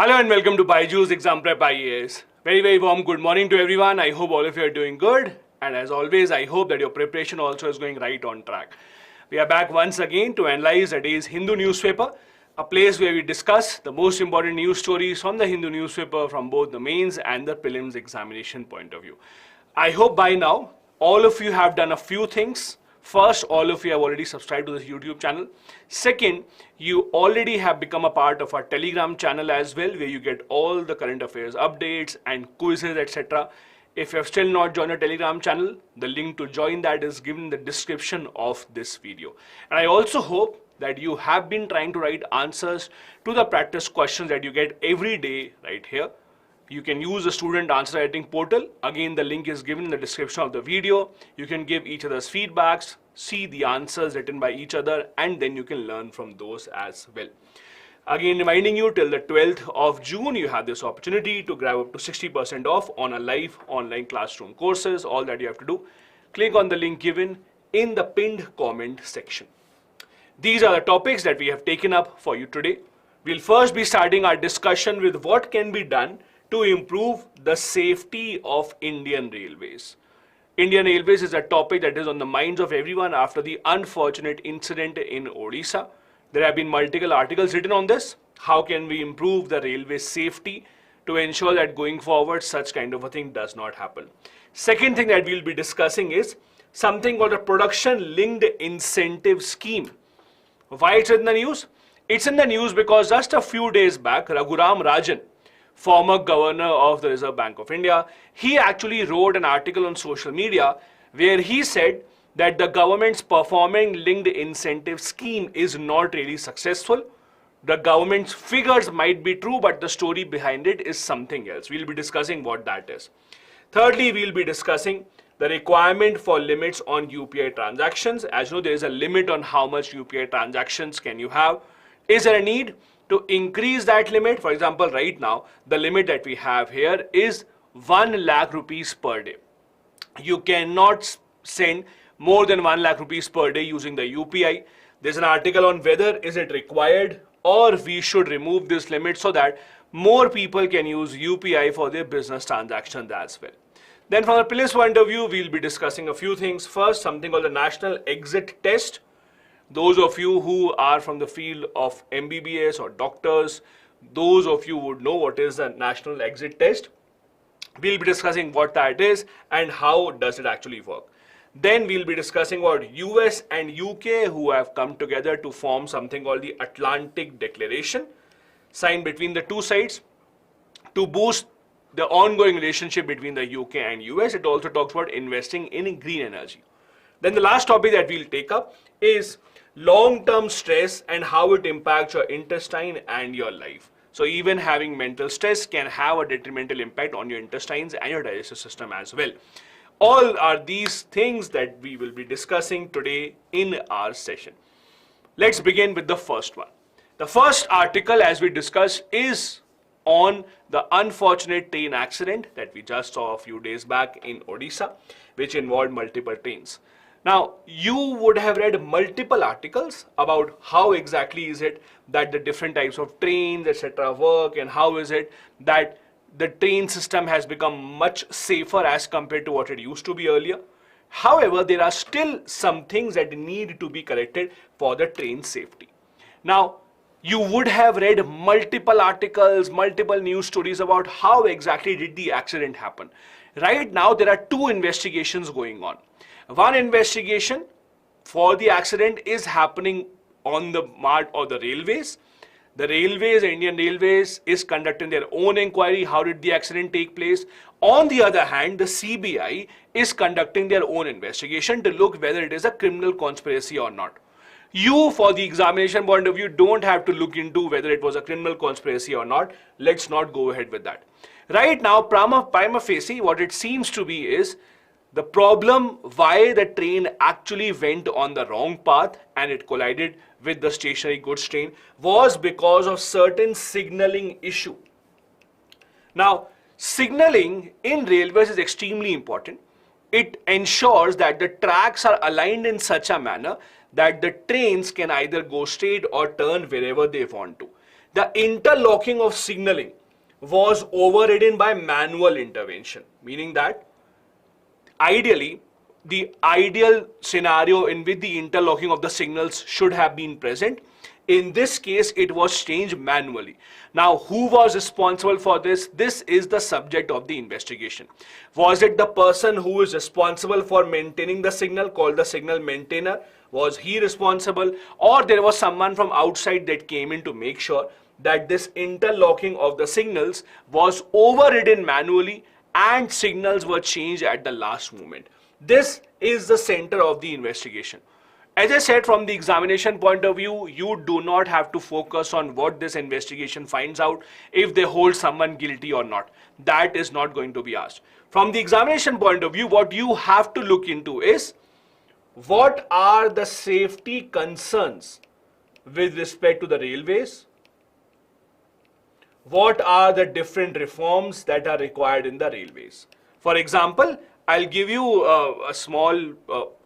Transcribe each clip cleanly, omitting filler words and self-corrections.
Hello and welcome to BYJU'S Exam Prep IAS. Very warm good morning to everyone. I hope all of you are doing good. And as always, I hope that your preparation also is going right on track. We are back once again to analyze a day's Hindu newspaper, a place where we discuss the most important news stories from the Hindu newspaper from both the mains and the prelims examination point of view. I hope by now, all of you have done a few things. First, all of you have already subscribed to this YouTube channel. Second, you already have become a part of our Telegram channel as well, where you get all the current affairs updates and quizzes, etc. If you have still not joined our Telegram channel, the link to join that is given in the description of this video. And I also hope that you have been trying to write answers to the practice questions that you get every day right here. You can use the student answer writing portal. Again, the link is given in the description of the video. You can give each other's feedbacks, see the answers written by each other, and then you can learn from those as well. Again, reminding you till the 12th of June, you have this opportunity to grab up to 60% off on a live online classroom courses. All that you have to do, click on the link given in the pinned comment section. These are the topics that we have taken up for you today. We'll first be starting our discussion with what can be done to improve the safety of Indian Railways. Indian Railways is a topic that is on the minds of everyone after the unfortunate incident in Odisha. There have been multiple articles written on this. How can we improve the railway safety to ensure that going forward such kind of a thing does not happen? Second thing that we'll be discussing is something called a production linked incentive scheme. Why it's in the news? It's in the news because just a few days back, Raghuram Rajan, former governor of the Reserve Bank of India, he actually wrote an article on social media where he said that the government's performance linked incentive scheme is not really successful. The government's figures might be true, but the story behind it is something else. We'll be discussing what that is. Thirdly, we'll be discussing the requirement for limits on UPI transactions. As you know, there is a limit on how much UPI transactions can you have. Is there a need to increase that limit? For example, right now, the limit that we have here is 1 lakh rupees per day. You cannot send more than 1 lakh rupees per day using the UPI. There's an article on whether is it required or we should remove this limit so that more people can use UPI for their business transactions as well. Then from the prelims point of view, we'll be discussing a few things. First, something called the National Exit Test. Those of you who are from the field of MBBS or doctors, those of you would know what is the National Exit Test. We'll be discussing what that is and how does it actually work. Then we'll be discussing what US and UK who have come together to form something called the Atlantic Declaration, signed between the two sides to boost the ongoing relationship between the UK and US. It also talks about investing in green energy. Then the last topic that we'll take up is long-term stress and how it impacts your intestine and your life. So even having mental stress can have a detrimental impact on your intestines and your digestive system as well. All are these things that we will be discussing today in our session. Let's begin with the first one. The first article, as we discussed, is on the unfortunate train accident that we just saw a few days back in Odisha, which involved multiple trains. Now, you would have read multiple articles about how exactly is it that the different types of trains, etc. work, and how is it that the train system has become much safer as compared to what it used to be earlier. However, there are still some things that need to be corrected for the train safety. Now, you would have read multiple articles, multiple news stories about how exactly did the accident happen. Right now, there are two investigations going on. One investigation for the accident is happening on the mart or the railways. The railways, Indian Railways, is conducting their own inquiry. How did the accident take place? On the other hand, the CBI is conducting their own investigation to look whether it is a criminal conspiracy or not. You, for the examination point of view, don't have to look into whether it was a criminal conspiracy or not. Let's not go ahead with that. Right now, prima facie, what it seems to be is the problem why the train actually went on the wrong path and it collided with the stationary goods train was because of certain signaling issue. Now, signaling in railways is extremely important. It ensures that the tracks are aligned in such a manner that the trains can either go straight or turn wherever they want to. the interlocking of signaling was overridden by manual intervention, meaning that ideally, the ideal scenario in which the interlocking of the signals should have been present. In this case, it was changed manually. Now, who was responsible for this? This is the subject of the investigation. Was it the person who is responsible for maintaining the signal, called the signal maintainer? Was he responsible? Or there was someone from outside that came in to make sure that this interlocking of the signals was overridden manually and signals were changed at the last moment. This is the center of the investigation. As I said, from the examination point of view, you do not have to focus on what this investigation finds out, if they hold someone guilty or not. That is not going to be asked. From the examination point of view, what you have to look into is what are the safety concerns with respect to the railways? What are the different reforms that are required in the railways? For example, I'll give you a small,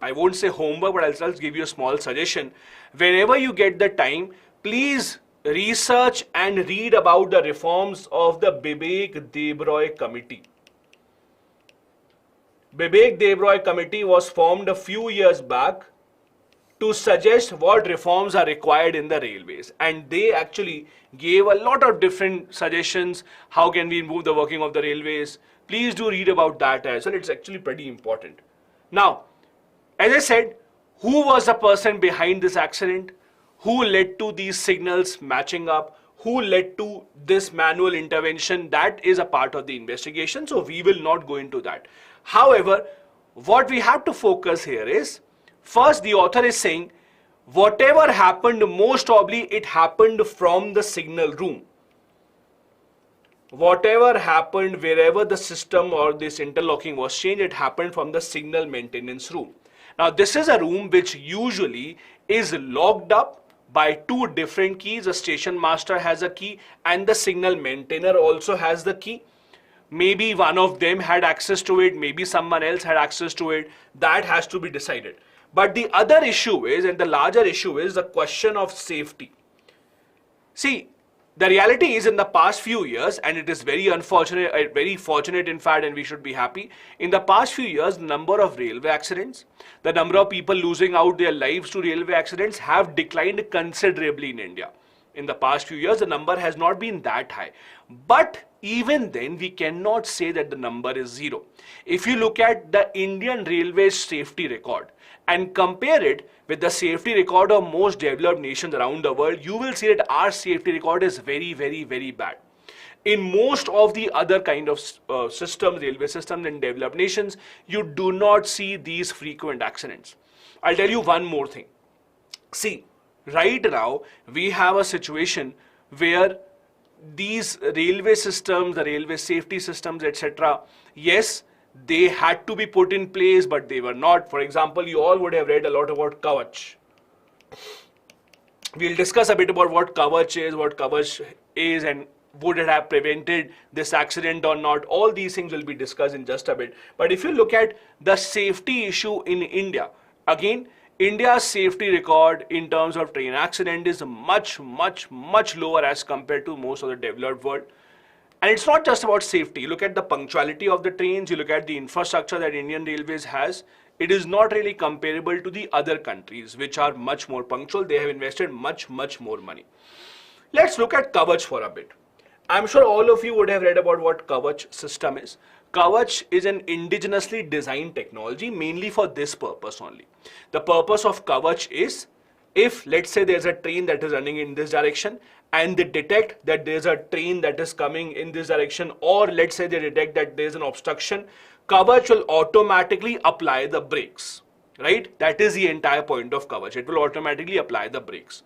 I won't say homework, but I'll just give you a small suggestion. Whenever you get the time, please research and read about the reforms of the Bibek-Debroy Committee. Bibek-Debroy Committee was formed a few years back to suggest what reforms are required in the railways, and they actually gave a lot of different suggestions. How can we improve the working of the railways? Please do read about that as well. It's actually pretty important. Now, as I said, who was the person behind this accident? Who led to these signals matching up? Who led to this manual intervention? That is a part of the investigation, so we will not go into that. However, what we have to focus here is, first, the author is saying, whatever happened, most probably it happened from the signal room. Whatever happened, wherever the system or this interlocking was changed, it happened from the signal maintenance room. Now, this is a room which usually is locked up by two different keys. The station master has a key and the signal maintainer also has the key. Maybe one of them had access to it, maybe someone else had access to it. That has to be decided. But the other issue is, and the larger issue is, the question of safety. See, the reality is, in the past few years, and it is very unfortunate, very fortunate in fact, and we should be happy, in the past few years, the number of railway accidents, the number of people losing out their lives to railway accidents have declined considerably in India. In the past few years, the number has not been that high. But even then, we cannot say that the number is zero. If you look at the Indian Railways safety record and compare it with the safety record of most developed nations around the world, you will see that our safety record is very, very, very bad. In most of the other kind of systems, railway systems in developed nations, you do not see these frequent accidents. I'll tell you one more thing. See, right now, we have a situation where these railway systems, the railway safety systems, etc., yes, they had to be put in place, but they were not. For example, you all would have read a lot about Kavach. We'll discuss a bit about what Kavach is, and would it have prevented this accident or not. All these things will be discussed in just a bit. But if you look at the safety issue in India, again, India's safety record in terms of train accident is much, much, much lower as compared to most of the developed world. And it's not just about safety. You look at the punctuality of the trains, you look at the infrastructure that Indian Railways has, it is not really comparable to the other countries which are much more punctual. They have invested much, much more money. Let's look at Kavach for a bit. I'm sure all of you would have read about what Kavach system is. Kavach is an indigenously designed technology mainly for this purpose only. The purpose of Kavach is, if let's say there's a train that is running in this direction and they detect that there's a train that is coming in this direction, or let's say they detect that there's an obstruction, Kavach will automatically apply the brakes, right? That is the entire point of Kavach. It will automatically apply the brakes.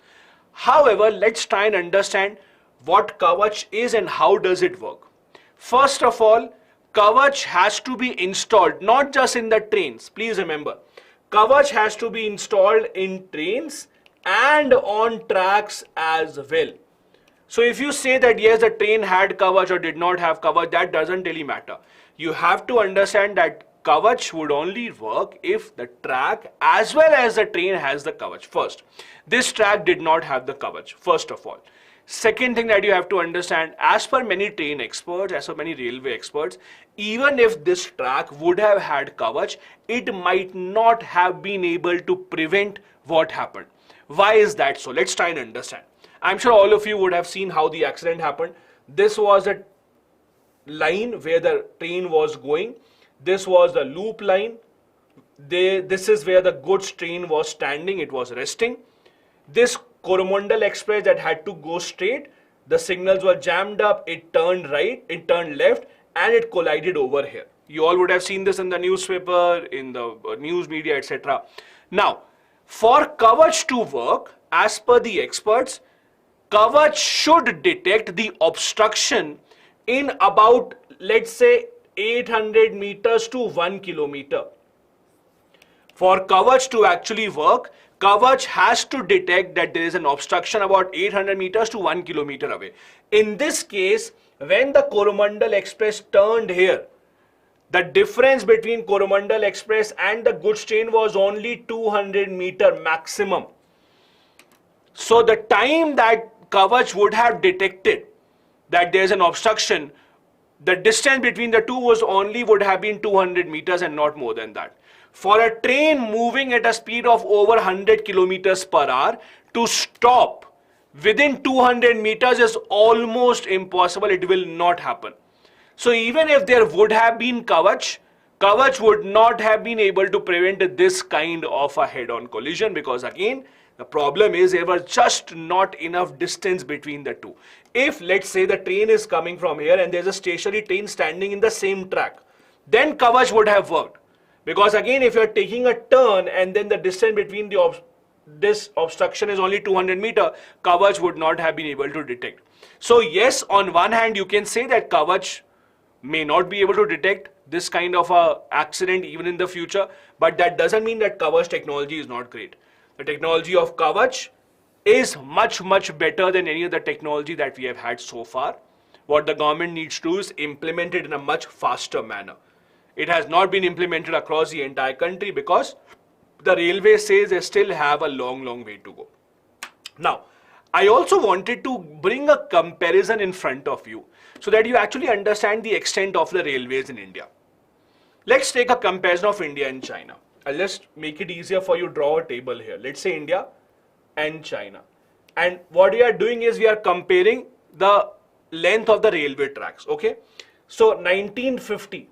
However, let's try and understand what Kavach is and how does it work. First of all, Kavach has to be installed not just in the trains. Please remember, Kavach has to be installed in trains and on tracks as well. So if you say that yes, the train had Kavach or did not have Kavach, that doesn't really matter. You have to understand that Kavach would only work if the track as well as the train has the Kavach. First, this track did not have the Kavach, first of all. Second thing that you have to understand, as per many train experts, as per many railway experts, even if this track would have had coverage, it might not have been able to prevent what happened. Why is that so? Let's try and understand. I'm sure all of you would have seen how the accident happened. This was a line where the train was going. This was the loop line. This is where the goods train was standing. It was resting. This Coromandel Express that had to go straight, the signals were jammed up, it turned right, it turned left, and it collided over here. You all would have seen this in the newspaper, in the news media, etc. Now, for coverage to work, as per the experts, coverage should detect the obstruction in about, let's say, 800 meters to 1 kilometer. For coverage to actually work, coverage has to detect that there is an obstruction about 800 meters to 1 kilometer away. In this case, when the Coromandel Express turned here, the difference between Coromandel Express and the goods train was only 200 meter maximum. So the time that coverage would have detected that there is an obstruction, the distance between the two would have been 200 meters and not more than that. For a train moving at a speed of over 100 kilometers per hour to stop within 200 meters is almost impossible. It will not happen. So even if there would have been coverage would not have been able to prevent this kind of a head-on collision, because again, the problem is there was just not enough distance between the two. If, let's say, the train is coming from here and there's a stationary train standing in the same track, then coverage would have worked. Because again, if you're taking a turn and then the distance between this obstruction is only 200 meters, coverage would not have been able to detect. So yes, on one hand, you can say that coverage may not be able to detect this kind of a accident even in the future, but that doesn't mean that coverage technology is not great. The technology of coverage is much, much better than any other technology that we have had so far. What the government needs to do is implement it in a much faster manner. It has not been implemented across the entire country because the railway says they still have a long, long way to go. Now, I also wanted to bring a comparison in front of you so that you actually understand the extent of the railways in India. Let's take a comparison of India and China. I'll just make it easier for you to draw a table here. Let's say India and China. And what we are doing is we are comparing the length of the railway tracks, okay? So 1950.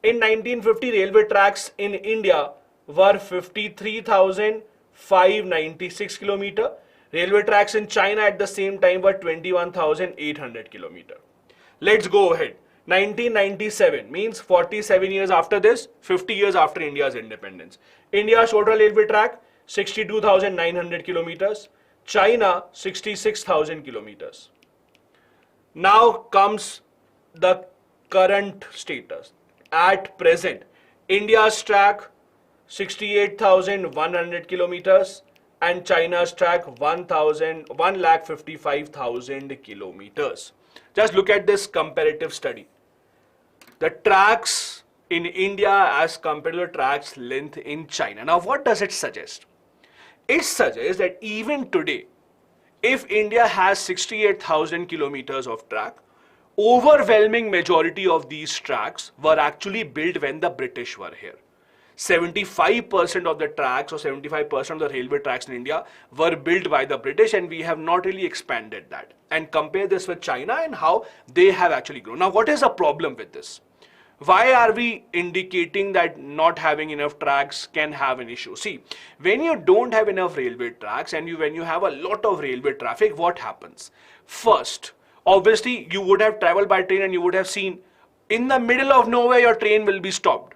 In 1950, railway tracks in India were 53,596 kilometer. Railway tracks in China at the same time were 21,800 kilometer. Let's go ahead. 1997 means 47 years after this, 50 years after India's independence. India's total railway track 62,900 kilometers. China 66,000 kilometers. Now comes the current status. At present, India's track 68,100 kilometers and China's track 1,55,000 kilometers. Just look at this comparative study. The tracks in India as compared to the tracks length in China. Now, what does it suggest? It suggests that even today, if India has 68,000 kilometers of track, overwhelming majority of these tracks were actually built when the British were here. 75% of the tracks or 75% of the railway tracks in India were built by the British, and we have not really expanded that. And compare this with China and how they have actually grown. Now, what is the problem with this? Why are we indicating that not having enough tracks can have an issue? See, when you don't have enough railway tracks and when you have a lot of railway traffic, what happens? First, obviously, you would have traveled by train and you would have seen in the middle of nowhere your train will be stopped.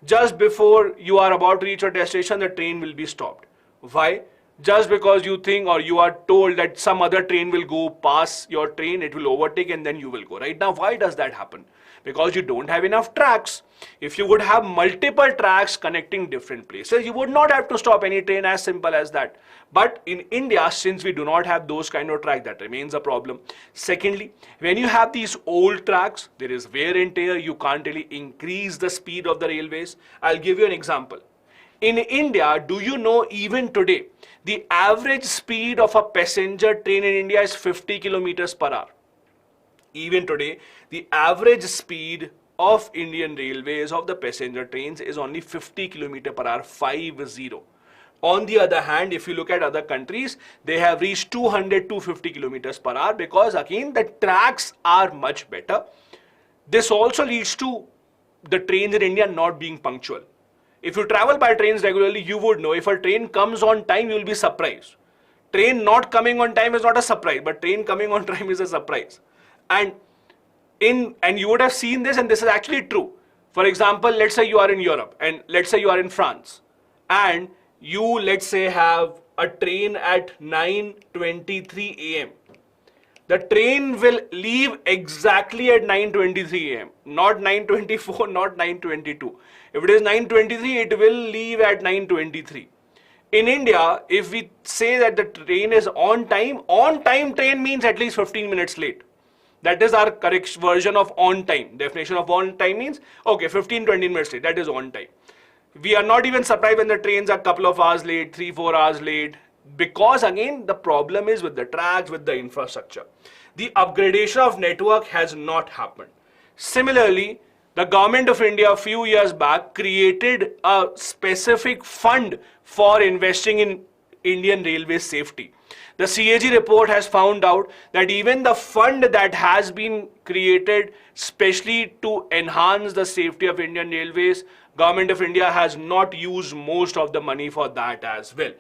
Just before you are about to reach your destination, the train will be stopped. Why? Just because you think or you are told that some other train will go past your train, it will overtake and then you will go. Right now, why does that happen? Because you don't have enough tracks. If you would have multiple tracks connecting different places, you would not have to stop any train, as simple as that. But in India, since we do not have those kind of tracks, that remains a problem. Secondly, when you have these old tracks, there is wear and tear. You can't really increase the speed of the railways. I'll give you an example. In India, do you know even today, the average speed of a passenger train in India is 50 kilometers per hour. Even today, the average speed of Indian Railways of the passenger trains is only 50 kilometers per hour, 50. On the other hand, if you look at other countries, they have reached 200 to 50 kilometers per hour because again, the tracks are much better. This also leads to the trains in India not being punctual. If you travel by trains regularly, you would know if a train comes on time, you will be surprised. Train not coming on time is not a surprise, but train coming on time is a surprise. And you would have seen this, and this is actually true. For example, let's say you are in Europe, and let's say you are in France, and you, let's say, have a train at 9:23 a.m. The train will leave exactly at 9:23 a.m. Not 9:24, not 9:22. If it is 9:23, it will leave at 9:23. In India, if we say that the train is on time train means at least 15 minutes late. That is our correct version of on time. Definition of on time means, okay, 15-20 minutes late, that is on time. We are not even surprised when the trains are a couple of hours late, 3-4 hours late, because again, the problem is with the tracks, with the infrastructure. The upgradation of network has not happened. Similarly, the government of India a few years back created a specific fund for investing in Indian railway safety. The CAG report has found out that even the fund that has been created specially to enhance the safety of Indian railways, Government of India has not used most of the money for that as well.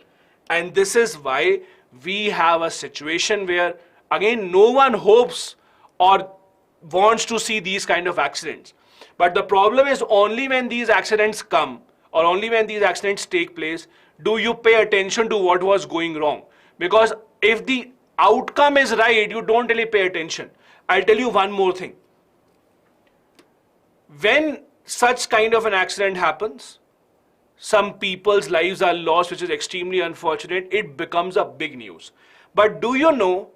And this is why we have a situation where, again, no one hopes or wants to see these kind of accidents. But the problem is only when these accidents come or only when these accidents take place, do you pay attention to what was going wrong? Because if the outcome is right, you don't really pay attention. I'll tell you one more thing. When such kind of an accident happens, some people's lives are lost, which is extremely unfortunate. It becomes a big news. But do you know,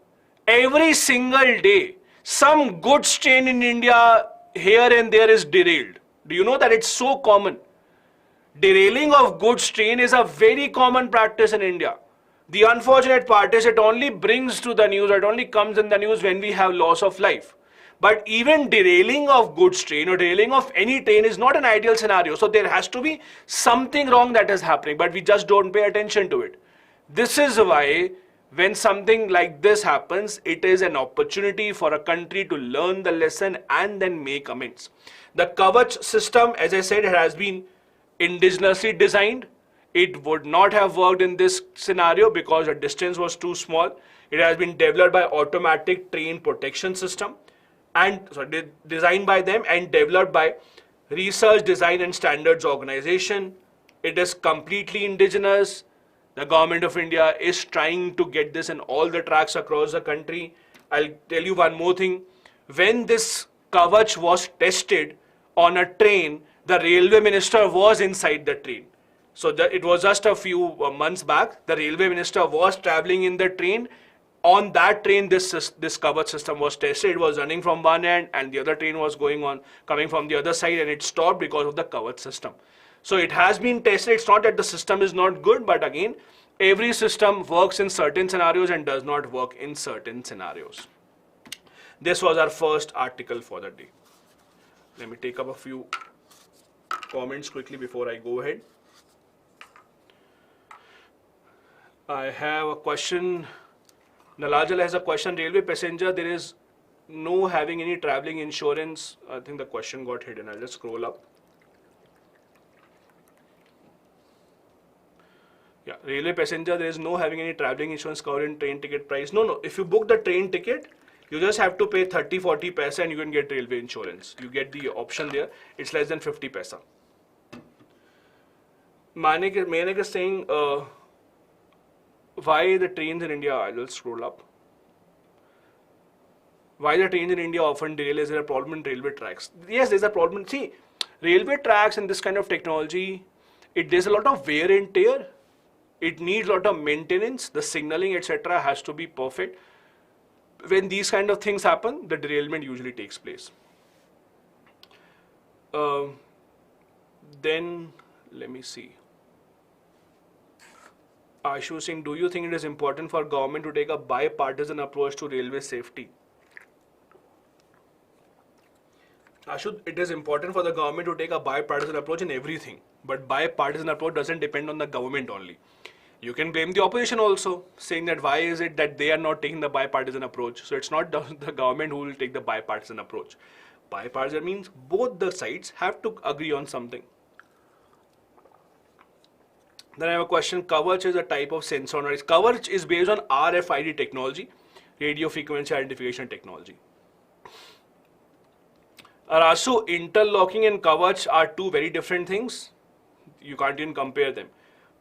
every single day, some goods train in India here and there is derailed. Do you know that it's so common? Derailing of goods train is a very common practice in India. The unfortunate part is it only brings to the news, it only comes in the news when we have loss of life. But even derailing of goods train or derailing of any train is not an ideal scenario. So there has to be something wrong that is happening, but we just don't pay attention to it. This is why when something like this happens, it is an opportunity for a country to learn the lesson and then make amends. The Kavach system, as I said, has been indigenously designed. It would not have worked in this scenario because the distance was too small. It has been developed by Automatic Train Protection System and designed by them and developed by Research Design and Standards Organization. It is completely indigenous. The Government of India is trying to get this in all the tracks across the country. I'll tell you one more thing. When this Kavach was tested on a train, the railway minister was inside the train. So it was just a few months back. The railway minister was traveling in the train. On that train, this Kavach system was tested. It was running from one end and the other train was coming from the other side, and it stopped because of the Kavach system. So it has been tested. It's not that the system is not good, but again, every system works in certain scenarios and does not work in certain scenarios. This was our first article for the day. Let me take up a few comments quickly before I go ahead. I have a question. Nalajal has a question. Railway passenger, there is no having any traveling insurance. I think the question got hidden. I'll just scroll up. Yeah, railway passenger, there is no having any traveling insurance covered in train ticket price. No. If you book the train ticket, you just have to pay 30-40 paisa and you can get railway insurance. You get the option there. It's less than 50 paisa. Manik is saying, why the trains in India, I will scroll up. Why the trains in India often derail? Is there a problem in railway tracks? Yes, there's a problem. See, railway tracks and this kind of technology, there's a lot of wear and tear. It needs a lot of maintenance. The signaling, etc. has to be perfect. When these kind of things happen, the derailment usually takes place. Then, let me see. Ashu Singh, do you think it is important for government to take a bipartisan approach to railway safety? Ashu, it is important for the government to take a bipartisan approach in everything. But bipartisan approach doesn't depend on the government only. You can blame the opposition also, saying that why is it that they are not taking the bipartisan approach. So it's not the government who will take the bipartisan approach. Bipartisan means both the sides have to agree on something. Then I have a question. Kavach is a type of sensor on ice. Kavach is based on RFID technology, radio frequency identification technology. Arasu, interlocking and Kavach are two very different things. You can't even compare them.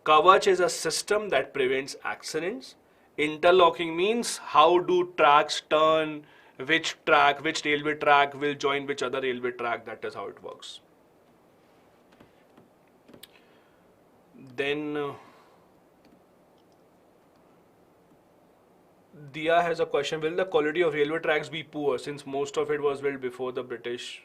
Kavach is a system that prevents accidents. Interlocking means how do tracks turn, which railway track will join which other railway track. That is how it works. Then Dia has a question. Will the quality of railway tracks be poor since most of it was built before the British?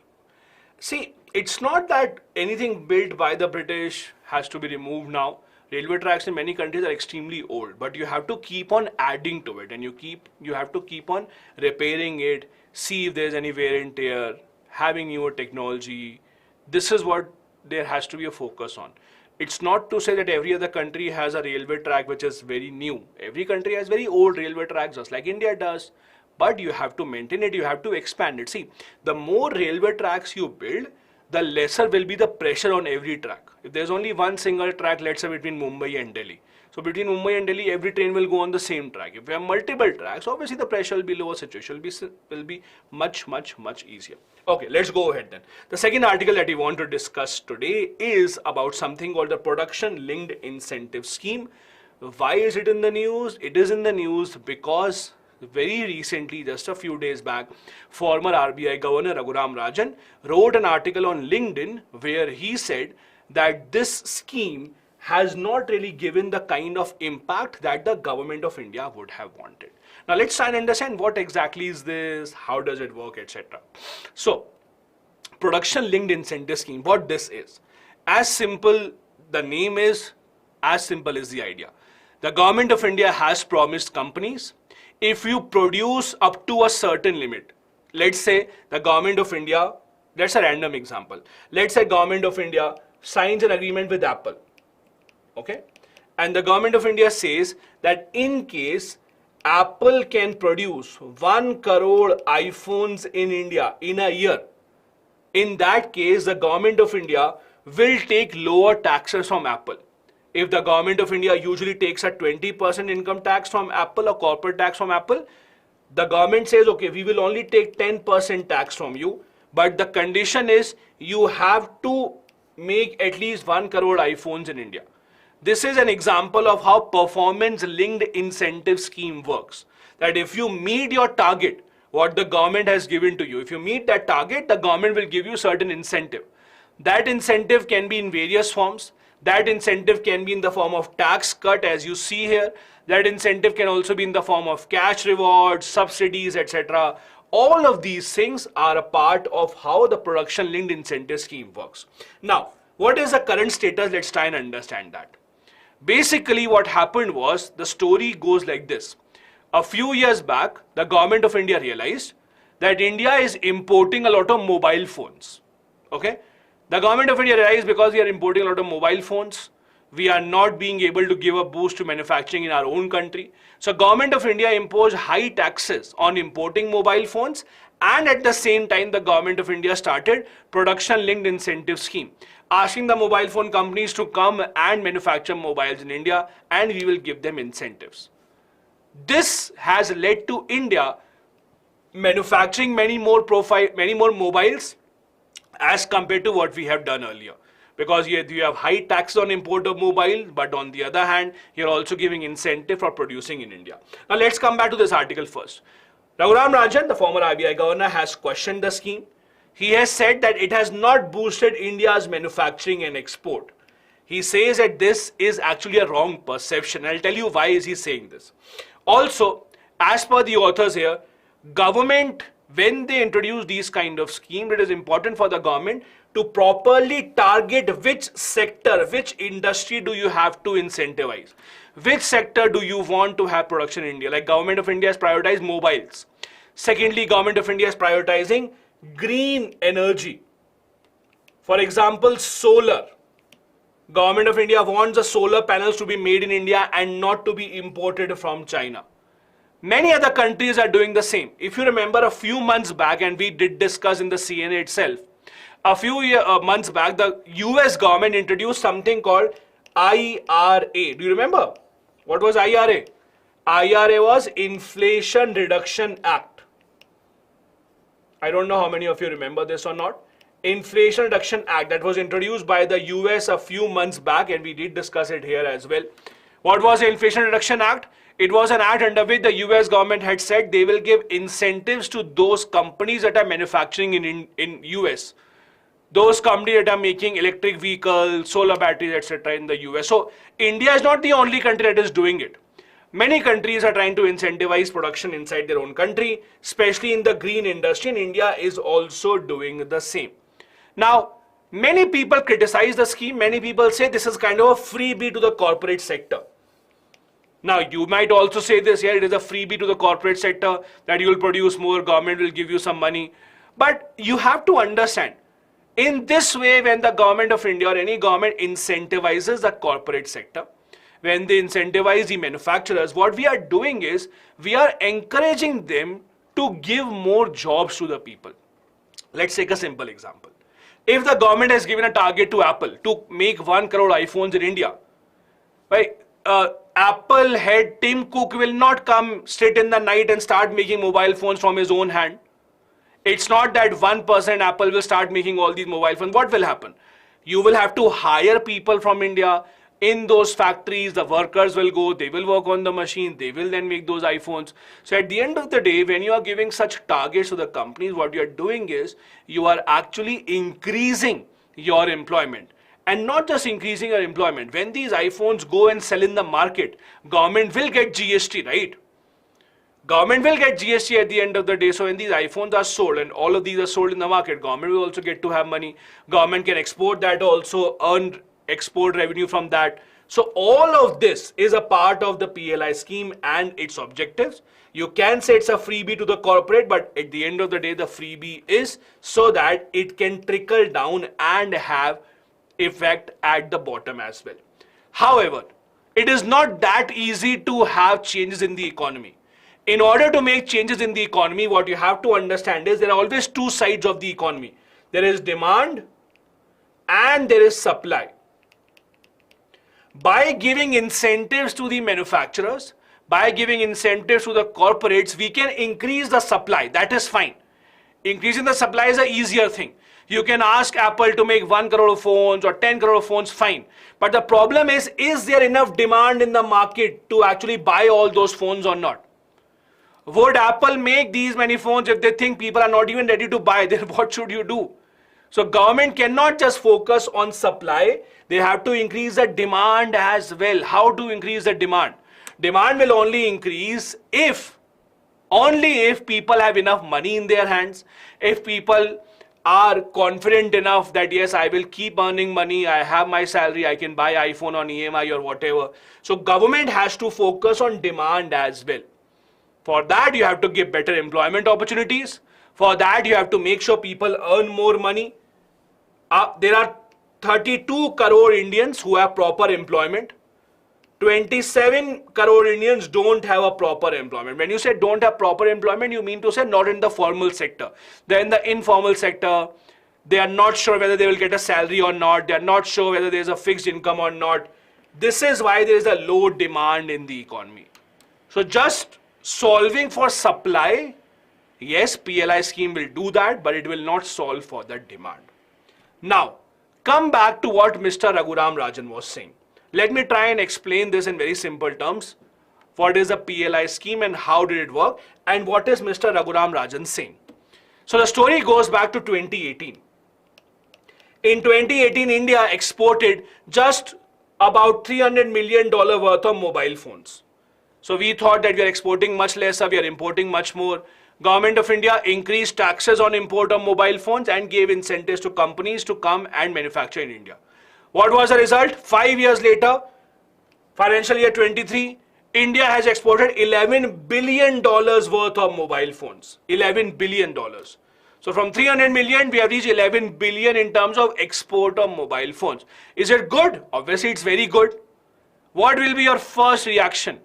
See, it's not that anything built by the British has to be removed now. Railway tracks in many countries are extremely old, but you have to keep on adding to it, and you have to keep on repairing it, see if there's any wear and tear, having newer technology. This is what there has to be a focus on. It's not to say that every other country has a railway track which is very new. Every country has very old railway tracks, just like India does. But you have to maintain it, you have to expand it. See, the more railway tracks you build, the lesser will be the pressure on every track. If there's only one single track, let's say between Mumbai and Delhi. So between Mumbai and Delhi, every train will go on the same track. If we have multiple tracks, obviously the pressure will be lower, situation will be much easier. Okay, let's go ahead then. The second article that we want to discuss today is about something called the Production Linked Incentive Scheme. Why is it in the news? It is in the news because very recently, just a few days back, former RBI Governor Raghuram Rajan wrote an article on LinkedIn where he said that this scheme has not really given the kind of impact that the government of India would have wanted. Now let's try and understand what exactly is this, how does it work, etc. So, Production Linked Incentive Scheme, what this is. As simple the name is, as simple is the idea. The government of India has promised companies, if you produce up to a certain limit, let's say the government of India, that's a random example. Let's say government of India signs an agreement with Apple, okay? And the government of India says that in case Apple can produce 1 crore iPhones in India in a year, in that case, the government of India will take lower taxes from Apple. If the government of India usually takes a 20% income tax from Apple or corporate tax from Apple, the government says, okay, we will only take 10% tax from you, but the condition is you have to make at least 1 crore iPhones in India. This is an example of how performance linked incentive scheme works. That if you meet your target, what the government has given to you, if you meet that target, the government will give you certain incentive. That incentive can be in various forms. That incentive can be in the form of tax cut, as you see here. That incentive can also be in the form of cash rewards, subsidies, etc. All of these things are a part of how the production linked incentive scheme works. Now, what is the current status? Let's try and understand that. Basically, what happened was, the story goes like this. A few years back, the government of India realized that India is importing a lot of mobile phones. Okay? The government of India realized because we are importing a lot of mobile phones, we are not being able to give a boost to manufacturing in our own country. So government of India imposed high taxes on importing mobile phones, and at the same time the government of India started production linked incentive scheme, asking the mobile phone companies to come and manufacture mobiles in India and we will give them incentives. This has led to India manufacturing many more mobiles as compared to what we have done earlier. Because you have high tax on import of mobile, but on the other hand, you're also giving incentive for producing in India. Now let's come back to this article first. Raghuram Rajan, the former RBI governor, has questioned the scheme. He has said that it has not boosted India's manufacturing and export. He says that this is actually a wrong perception. I'll tell you why is he saying this. Also, as per the authors here, government when they introduce these kind of schemes, it is important for the government to properly target which sector, which industry do you have to incentivize. Which sector do you want to have production in India? Like Government of India has prioritized mobiles. Secondly, Government of India is prioritizing green energy. For example, solar. Government of India wants the solar panels to be made in India and not to be imported from China. Many other countries are doing the same. If you remember a few months back, and we did discuss in the CNA itself, a few months back, the US government introduced something called IRA. Do you remember? What was IRA? IRA was Inflation Reduction Act. I don't know how many of you remember this or not. Inflation Reduction Act that was introduced by the US a few months back, and we did discuss it here as well. What was the Inflation Reduction Act? It was an act under which the US government had said they will give incentives to those companies that are manufacturing in US. Those companies that are making electric vehicles, solar batteries, etc. in the US. So India is not the only country that is doing it. Many countries are trying to incentivize production inside their own country, especially in the green industry, and India is also doing the same. Now, many people criticize the scheme. Many people say this is kind of a freebie to the corporate sector. Now, you might also say this, yeah, it is a freebie to the corporate sector, that you will produce more, government will give you some money. But you have to understand, in this way, when the government of India or any government incentivizes the corporate sector, when they incentivize the manufacturers, what we are doing is, we are encouraging them to give more jobs to the people. Let's take a simple example. If the government has given a target to Apple to make 1 crore iPhones in India, right? Apple head Tim Cook will not come sit in the night and start making mobile phones from his own hand. It's not that 1% Apple will start making all these mobile phones. What will happen? You will have to hire people from India. In those factories, the workers will go, they will work on the machine, they will then make those iPhones. So at the end of the day, when you are giving such targets to the companies, what you are doing is, you are actually increasing your employment. And not just increasing your employment. When these iPhones go and sell in the market, government will get GST, right? Government will get GST at the end of the day. So when these iPhones are sold and all of these are sold in the market, government will also get to have money. Government can export that also, earn export revenue from that. So all of this is a part of the PLI scheme and its objectives. You can say it's a freebie to the corporate, but at the end of the day, the freebie is so that it can trickle down and have effect at the bottom as well. However, it is not that easy to have changes in the economy. In order to make changes in the economy, what you have to understand is there are always two sides of the economy. There is demand and there is supply. By giving incentives to the manufacturers, by giving incentives to the corporates, we can increase the supply. That is fine. Increasing the supply is an easier thing. You can ask Apple to make 1 crore phones or 10 crore phones, fine. But the problem is there enough demand in the market to actually buy all those phones or not? Would Apple make these many phones if they think people are not even ready to buy? Then what should you do? So government cannot just focus on supply. They have to increase the demand as well. How to increase the demand? Demand will only increase if people have enough money in their hands, if people are confident enough that yes, I will keep earning money, I have my salary, I can buy iPhone on EMI or whatever. So government has to focus on demand as well. For that, you have to give better employment opportunities. For that, you have to make sure people earn more money. There are 32 crore Indians who have proper employment. 27 crore Indians don't have a proper employment. When you say don't have proper employment, you mean to say not in the formal sector. They're in the informal sector. They are not sure whether they will get a salary or not. They are not sure whether there is a fixed income or not. This is why there is a low demand in the economy. So just solving for supply, yes, PLI scheme will do that, but it will not solve for the demand. Now, come back to what Mr. Raghuram Rajan was saying. Let me try and explain this in very simple terms. What is a PLI scheme and how did it work? And what is Mr. Raghuram Rajan saying? So the story goes back to 2018. In 2018, India exported just about $300 million worth of mobile phones. So we thought that we are exporting much lesser, we are importing much more. Government of India increased taxes on import of mobile phones and gave incentives to companies to come and manufacture in India. What was the result? 5 years later, financial year 23, India has exported $11 billion worth of mobile phones. $11 billion. So from 300 million, we have reached 11 billion in terms of export of mobile phones. Is it good? Obviously, it's very good. What will be your first reaction?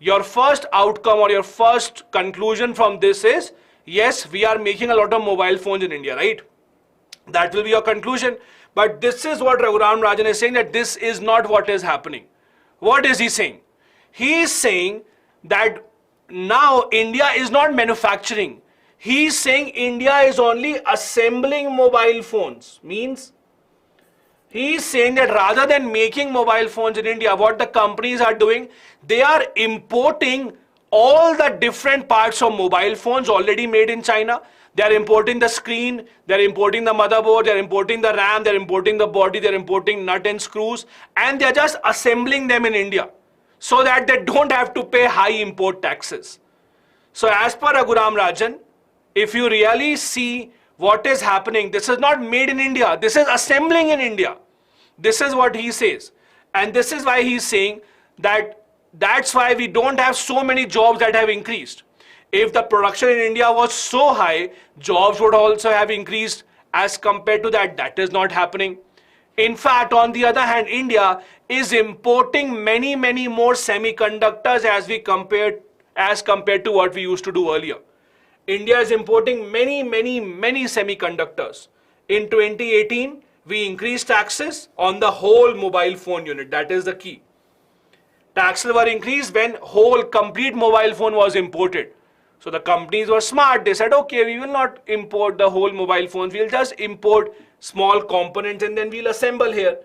Your first outcome or your first conclusion from this is, yes, we are making a lot of mobile phones in India, right? That will be your conclusion. But this is what Raghuram Rajan is saying, that this is not what is happening. What is he saying? He is saying that now India is not manufacturing. He is saying India is only assembling mobile phones. Means he is saying that rather than making mobile phones in India, what the companies are doing, they are importing all the different parts of mobile phones already made in China. They are importing the screen, they are importing the motherboard, they are importing the RAM, they are importing the body, they are importing nut and screws, and they are just assembling them in India so that they don't have to pay high import taxes. So as per Raghuram Rajan, if you really see what is happening, this is not made in India, this is assembling in India. This is what he says. And this is why he is saying that that's why we don't have so many jobs that have increased. If the production in India was so high, jobs would also have increased as compared to that. That is not happening. In fact, on the other hand, India is importing many more semiconductors as compared to what we used to do earlier. India is importing many semiconductors. In 2018, we increased taxes on the whole mobile phone unit. That is the key. Taxes were increased when whole complete mobile phone was imported. So the companies were smart. They said, okay, we will not import the whole mobile phones. We'll just import small components and then we'll assemble here.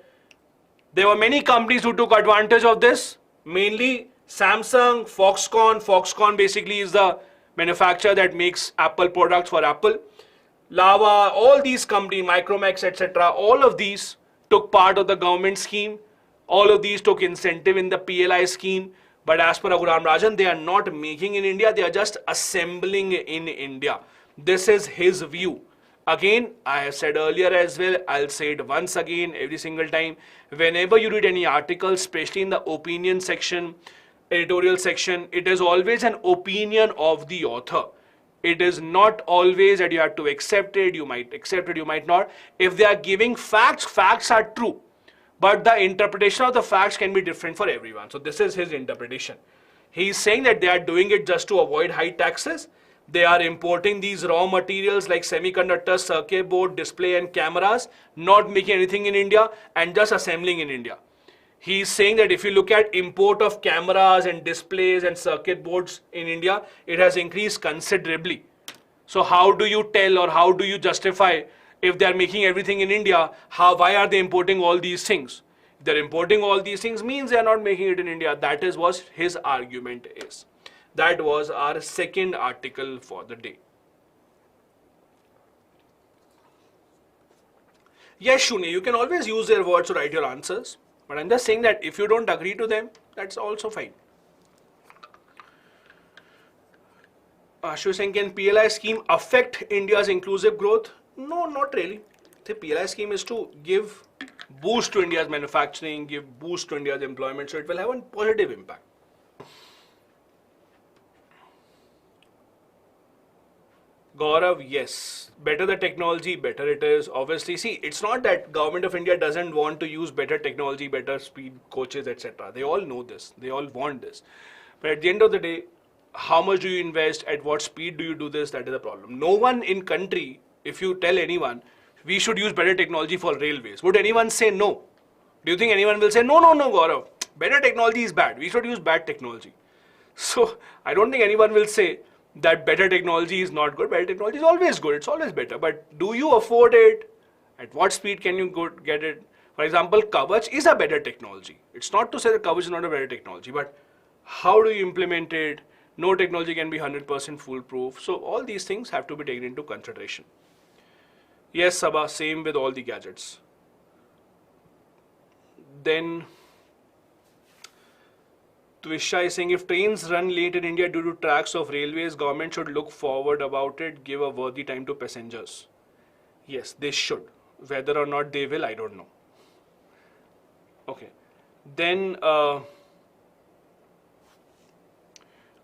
There were many companies who took advantage of this. Mainly Samsung, Foxconn. Foxconn basically is the manufacturer that makes Apple products for Apple. Lava, all these companies, Micromax, etc., all of these took part of the government scheme. All of these took incentive in the PLI scheme. But as per Raghuram Rajan, they are not making in India, they are just assembling in India. This is his view. Again, I have said earlier as well, I'll say it once again every single time. Whenever you read any article, especially in the opinion section, editorial section, it is always an opinion of the author. It is not always that you have to accept it, you might accept it, you might not. If they are giving facts, facts are true. But the interpretation of the facts can be different for everyone. So this is his interpretation. He is saying that they are doing it just to avoid high taxes. They are importing these raw materials like semiconductors, circuit board, display and cameras, not making anything in India and just assembling in India. He is saying that if you look at import of cameras and displays and circuit boards in India, it has increased considerably. So how do you tell or how do you justify if they are making everything in India, why are they importing all these things? If they're importing all these things means they are not making it in India. That is what his argument is. That was our second article for the day. Yes, Shuni, you can always use their words to write your answers. But I'm just saying that if you don't agree to them, that's also fine. Ashu saying, can PLI scheme affect India's inclusive growth? No, not really. The PLI scheme is to give boost to India's manufacturing, give boost to India's employment, so it will have a positive impact. Gaurav, yes. Better the technology, better it is. Obviously, see, it's not that Government of India doesn't want to use better technology, better speed coaches, etc. They all know this. They all want this. But at the end of the day, how much do you invest? At what speed do you do this? That is the problem. No one in country, if you tell anyone, we should use better technology for railways, would anyone say no? Do you think anyone will say, no, Gaurav, better technology is bad. We should use bad technology. So I don't think anyone will say that better technology is not good. Better technology is always good. It's always better. But do you afford it? At what speed can you get it? For example, Kavach is a better technology. It's not to say that Kavach is not a better technology, but how do you implement it? No technology can be 100% foolproof. So all these things have to be taken into consideration. Yes, Sabha, same with all the gadgets. Then Twisha is saying if trains run late in India due to tracks of railways, government should look forward about it, give a worthy time to passengers. Yes, they should. Whether or not they will, I don't know. Okay. Then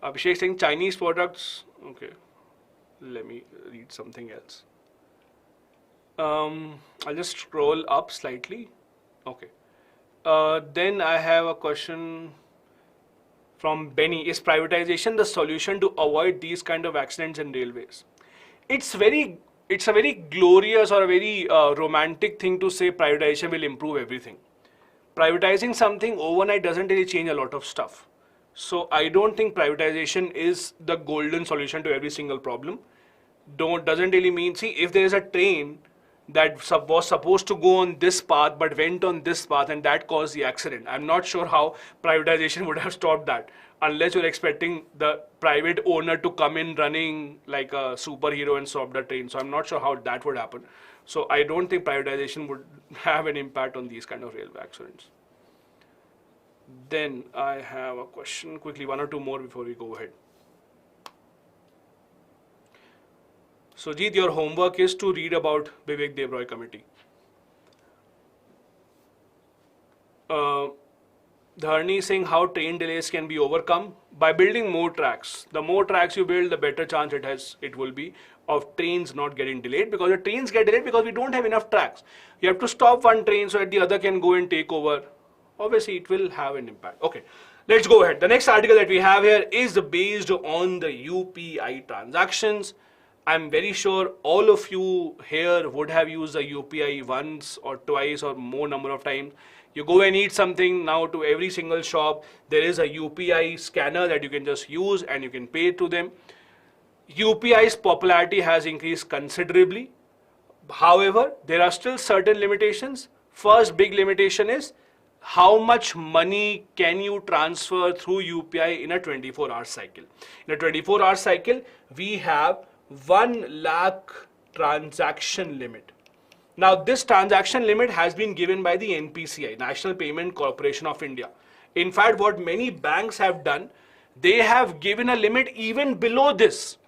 Abhishek saying Chinese products. Okay. Let me read something else. I'll just scroll up slightly. Okay. Then I have a question from Benny. Is privatization the solution to avoid these kind of accidents in railways? It's a very glorious or a very romantic thing to say privatization will improve everything. Privatizing something overnight doesn't really change a lot of stuff. So I don't think privatization is the golden solution to every single problem. Doesn't really mean, see, if there is a train that was supposed to go on this path but went on this path and that caused the accident, I'm not sure how privatization would have stopped that, unless you're expecting the private owner to come in running like a superhero and stop the train. So I'm not sure how that would happen. So I don't think privatization would have an impact on these kind of railway accidents. Then I have a question, quickly, one or two more before we go ahead. So Jeet, your homework is to read about Vivek Dev Roy committee. Dharni is saying how train delays can be overcome by building more tracks. The more tracks you build, the better chance it will be of trains not getting delayed, because the trains get delayed because we don't have enough tracks. You have to stop one train so that the other can go and take over. Obviously, it will have an impact. Okay, let's go ahead. The next article that we have here is based on the UPI transactions. I'm very sure all of you here would have used the UPI once or twice or more number of times. You go and eat something, now to every single shop, there is a UPI scanner that you can just use and you can pay to them. UPI's popularity has increased considerably. However, there are still certain limitations. First big limitation is how much money can you transfer through UPI in a 24-hour cycle. In a 24-hour cycle, we have 1 lakh transaction limit. Now this transaction limit has been given by the NPCI, National Payment Corporation of India. In fact, what many banks have done, they have given a limit even below this.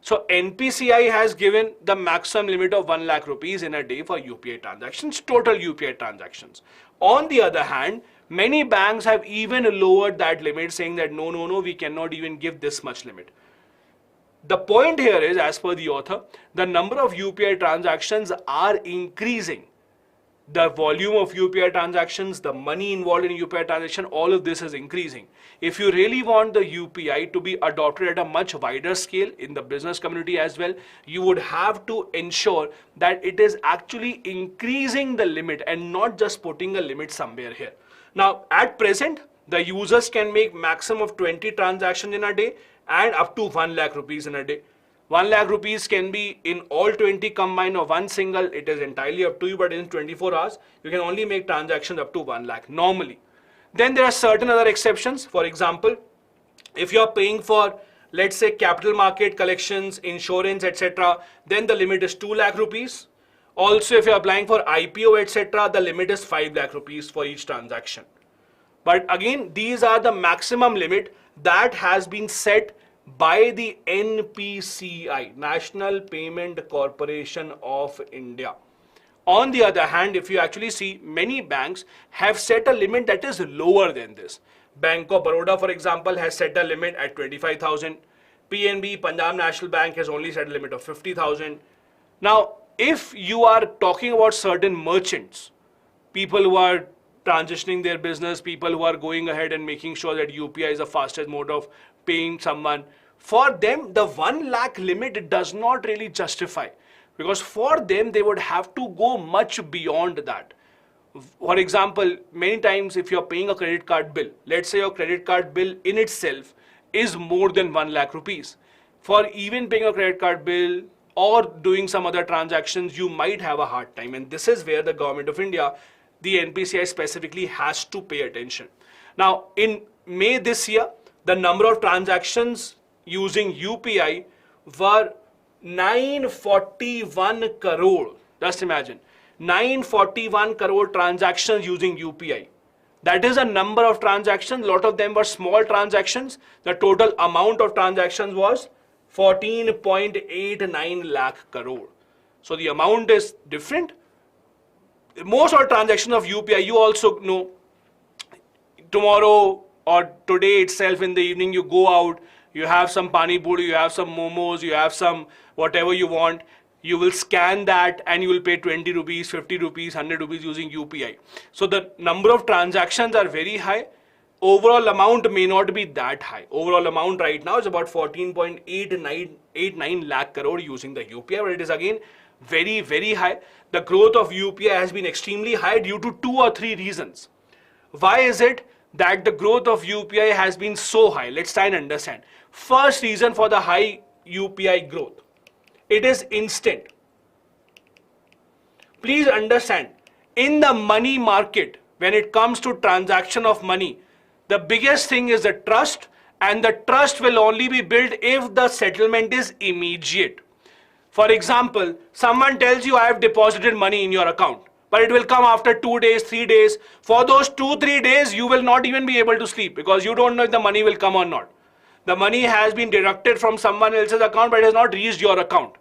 So NPCI has given the maximum limit of 1 lakh rupees in a day for UPI transactions, total UPI transactions. On the other hand, many banks have even lowered that limit, saying that no, we cannot even give this much limit. The point here is, as per the author, the number of UPI transactions are increasing. The volume of UPI transactions, the money involved in UPI transaction, all of this is increasing. If you really want the UPI to be adopted at a much wider scale in the business community as well, you would have to ensure that it is actually increasing the limit and not just putting a limit somewhere here. Now, at present, the users can make maximum of 20 transactions in a day and up to 1 lakh rupees in a day. 1 lakh rupees can be in all 20 combined or one single. It is entirely up to you, but in 24 hours, you can only make transactions up to 1 lakh normally. Then there are certain other exceptions. For example, if you are paying for, let's say, capital market collections, insurance, etc., then the limit is 2 lakh rupees. Also, if you are applying for IPO, etc., the limit is 5 lakh rupees for each transaction. But again, these are the maximum limit that has been set by the NPCI, National Payment Corporation of India. On the other hand, if you actually see, many banks have set a limit that is lower than this. Bank of Baroda, for example, has set a limit at 25,000. PNB, Punjab National Bank, has only set a limit of 50,000. Now, if you are talking about certain merchants, people who are transitioning their business, people who are going ahead and making sure that UPI is the fastest mode of paying someone, for them, the 1 lakh limit does not really justify, because for them, they would have to go much beyond that. For example, many times if you're paying a credit card bill, let's say your credit card bill in itself is more than 1 lakh rupees. For even paying a credit card bill or doing some other transactions, you might have a hard time. And this is where the government of India, the NPCI specifically, has to pay attention. Now, in May this year, the number of transactions using UPI were 941 crore. Just imagine, 941 crore transactions using UPI. That is a number of transactions. A lot of them were small transactions. The total amount of transactions was 14.89 lakh crore. So the amount is different. Most of the transactions of UPI, you also know, tomorrow or today itself in the evening, you go out, you have some pani puri, you have some momos, you have some whatever you want. You will scan that and you will pay 20 rupees, 50 rupees, 100 rupees using UPI. So the number of transactions are very high. Overall amount may not be that high. Overall amount right now is about 14.89 lakh crore using the UPI, but it is again very, very high. The growth of UPI has been extremely high due to 2 or 3 reasons. Why is it that the growth of UPI has been so high? Let's try and understand. First reason for the high UPI growth. It is instant. Please understand, in the money market, when it comes to transaction of money, the biggest thing is the trust, and the trust will only be built if the settlement is immediate. For example, someone tells you, I have deposited money in your account, but it will come after 2 days, 3 days. For those 2-3 days, you will not even be able to sleep because you don't know if the money will come or not. The money has been deducted from someone else's account, but it has not reached your account.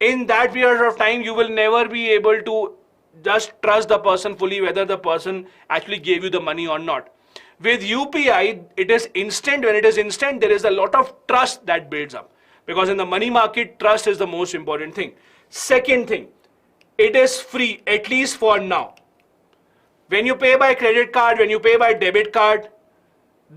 In that period of time, you will never be able to just trust the person fully, whether the person actually gave you the money or not. With UPI, it is instant. When it is instant, there is a lot of trust that builds up. Because in the money market, trust is the most important thing. Second thing, it is free, at least for now. When you pay by credit card, when you pay by debit card,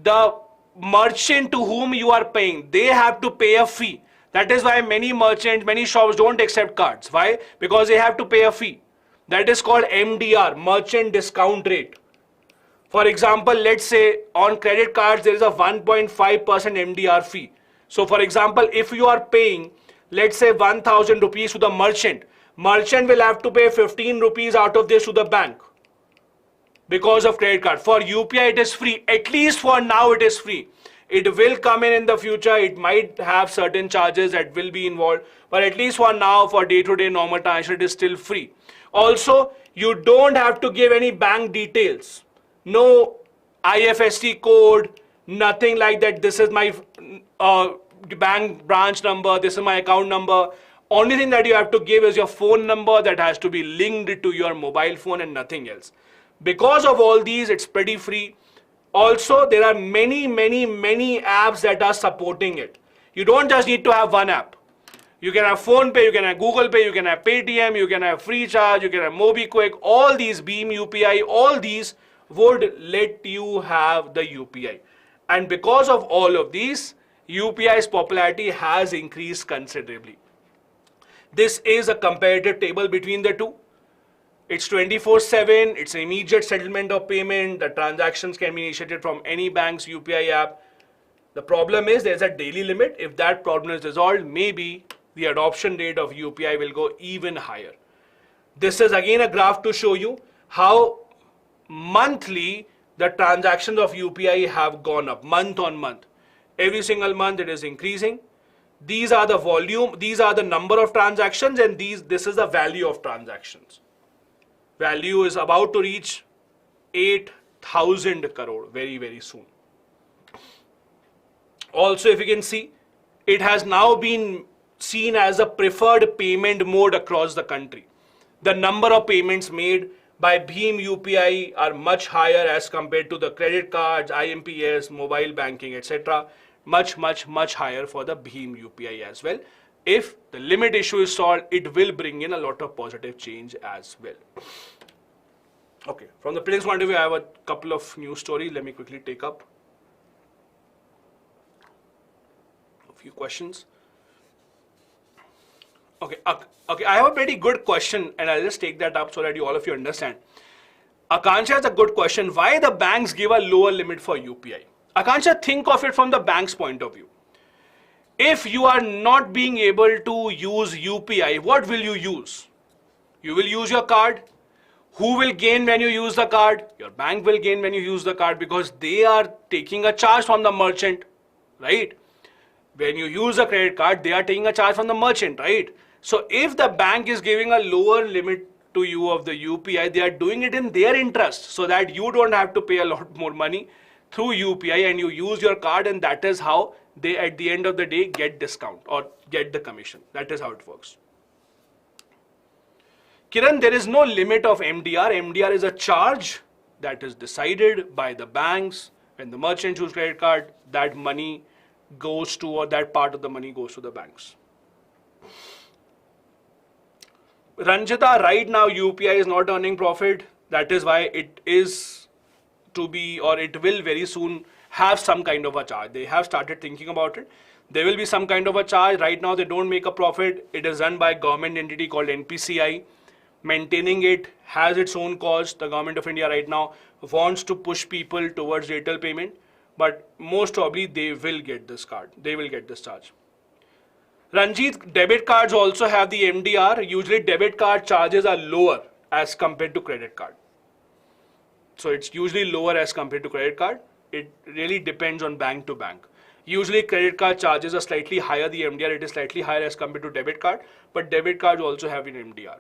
the merchant to whom you are paying, they have to pay a fee. That is why many merchants, many shops don't accept cards. Why? Because they have to pay a fee. That is called MDR, merchant discount rate. For example, let's say on credit cards, there is a 1.5% MDR fee. So for example, if you are paying, let's say 1,000 rupees to the merchant, merchant will have to pay 15 rupees out of this to the bank because of credit card. For UPI, it is free. At least for now, it is free. It will come in the future. It might have certain charges that will be involved, but at least for now, for day-to-day normal transaction, it is still free. Also, you don't have to give any bank details. No IFSC code, nothing like that. This is my bank branch number. This is my account number. Only thing that you have to give is your phone number that has to be linked to your mobile phone and nothing else. Because of all these, it's pretty free. Also, there are many apps that are supporting it. You don't just need to have one app. You can have PhonePe, you can have Google Pay, you can have Paytm, you can have Freecharge, you can have MobiKwik. All these, Beam UPI, all these would let you have the UPI. And because of all of these, UPI's popularity has increased considerably. This is a comparative table between the two. It's 24/7, it's an immediate settlement of payment, the transactions can be initiated from any bank's UPI app. The problem is there's a daily limit. If that problem is resolved, maybe the adoption rate of UPI will go even higher. This is again a graph to show you how monthly the transactions of UPI have gone up, month on month. Every single month it is increasing. These are the volume, these are the number of transactions, and this is the value of transactions. Value is about to reach 8,000 crore very soon. Also, if you can see, it has now been seen as a preferred payment mode across the country. The number of payments made by Bhim UPI are much higher as compared to the credit cards, IMPS, mobile banking, etc. Much higher for the Bhim UPI as well. If the limit issue is solved, it will bring in a lot of positive change as well. Okay, from the prelims point of view, I have a couple of news stories. Let me quickly take up a few questions. Okay, I have a pretty good question, and I'll just take that up so that all of you understand. Akansha has a good question. Why the banks give a lower limit for UPI? Akansha, think of it from the bank's point of view. If you are not being able to use UPI, what will you use? You will use your card. Who will gain when you use the card? Your bank will gain when you use the card because they are taking a charge from the merchant, right? When you use a credit card, they are taking a charge from the merchant, right? So if the bank is giving a lower limit to you of the UPI, they are doing it in their interest so that you don't have to pay a lot more money through UPI and you use your card, and that is how they at the end of the day get discount or get the commission. That is how it works. Kiran, there is no limit of MDR. MDR is a charge that is decided by the banks. When the merchant chooses credit card, that money goes to, or that part of the money goes to the banks. Ranjita, right now UPI is not earning profit. That is why it is to be, or it will very soon have some kind of a charge. They have started thinking about it. There will be some kind of a charge. Right now they don't make a profit. It is run by a government entity called NPCI. Maintaining it has its own cost. The government of India right now wants to push people towards digital payment, but most probably they will get this card. They will get this charge. Ranjit, debit cards also have the MDR. Usually debit card charges are lower as compared to credit card. So it's usually lower as compared to credit card. It really depends on bank to bank. Usually credit card charges are slightly higher. The MDR, it is slightly higher as compared to debit card, but debit cards also have an MDR.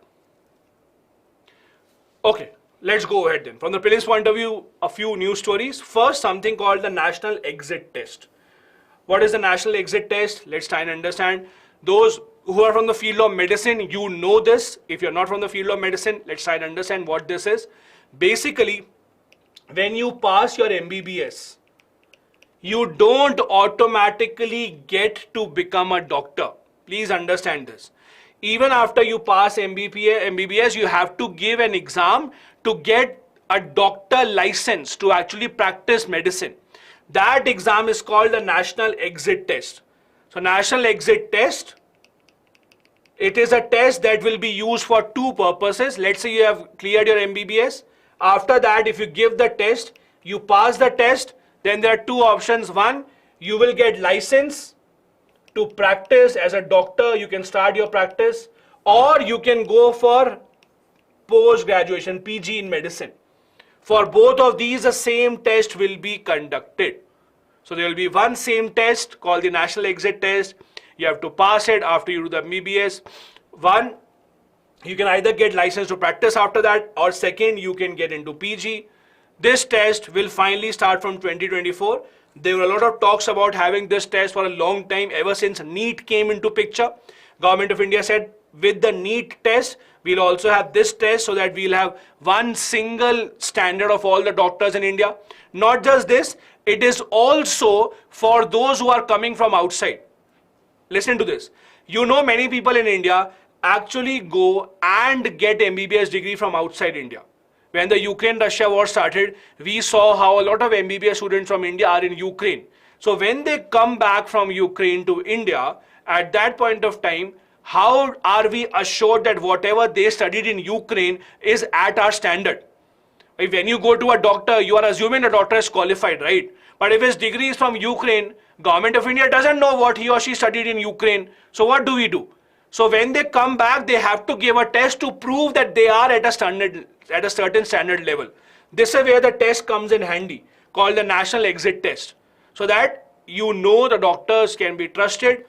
Okay, let's go ahead then. From the prelims point of view, a few news stories. First, something called the National Exit Test. What is the National Exit Test? Let's try and understand. Those who are from the field of medicine, you know this. If you're not from the field of medicine, let's try and understand what this is. Basically, when you pass your MBBS, you don't automatically get to become a doctor. Please understand this. Even after you pass MBBS, you have to give an exam to get a doctor license to actually practice medicine. That exam is called the National Exit Test. So National Exit Test, it is a test that will be used for two purposes. Let's say you have cleared your MBBS. After that, if you give the test, you pass the test, then there are two options. One, you will get license to practice as a doctor. You can start your practice, or you can go for post-graduation, PG in medicine. For both of these, the same test will be conducted. So there will be one same test called the National Exit Test. You have to pass it after you do the MBBS. One, you can either get license to practice after that, or second, you can get into PG. This test will finally start from 2024. There were a lot of talks about having this test for a long time, ever since NEET came into picture. Government of India said, with the NEET test, we'll also have this test so that we'll have one single standard of all the doctors in India. Not just this, it is also for those who are coming from outside. Listen to this. You know, many people in India actually go and get MBBS degree from outside India. When the Ukraine-Russia war started, we saw how a lot of MBBS students from India are in Ukraine. So when they come back from Ukraine to India, at that point of time, how are we assured that whatever they studied in Ukraine is at our standard? When you go to a doctor, you are assuming the doctor is qualified, right? But if his degree is from Ukraine, Government of India doesn't know what he or she studied in Ukraine. So what do we do? So when they come back, they have to give a test to prove that they are at a standard, at a certain standard level. This is where the test comes in handy, called the National Exit Test. So that you know the doctors can be trusted.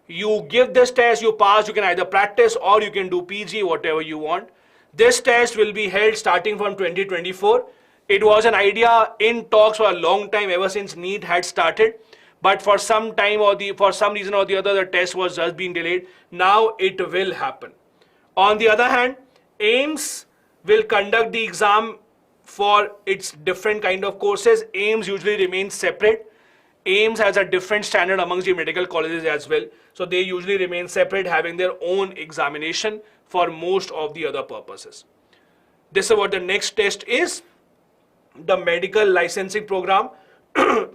You give this test, you pass, you can either practice or you can do PG, whatever you want. This test will be held starting from 2024. It was an idea in talks for a long time, ever since NEET had started. But for some time for some reason or the other, the test was just being delayed. Now it will happen. On the other hand, AIMS will conduct the exam for its different kind of courses. AIMS usually remains separate. AIMS has a different standard amongst the medical colleges as well. So they usually remain separate, having their own examination for most of the other purposes. This is what the next test is. The medical licensing program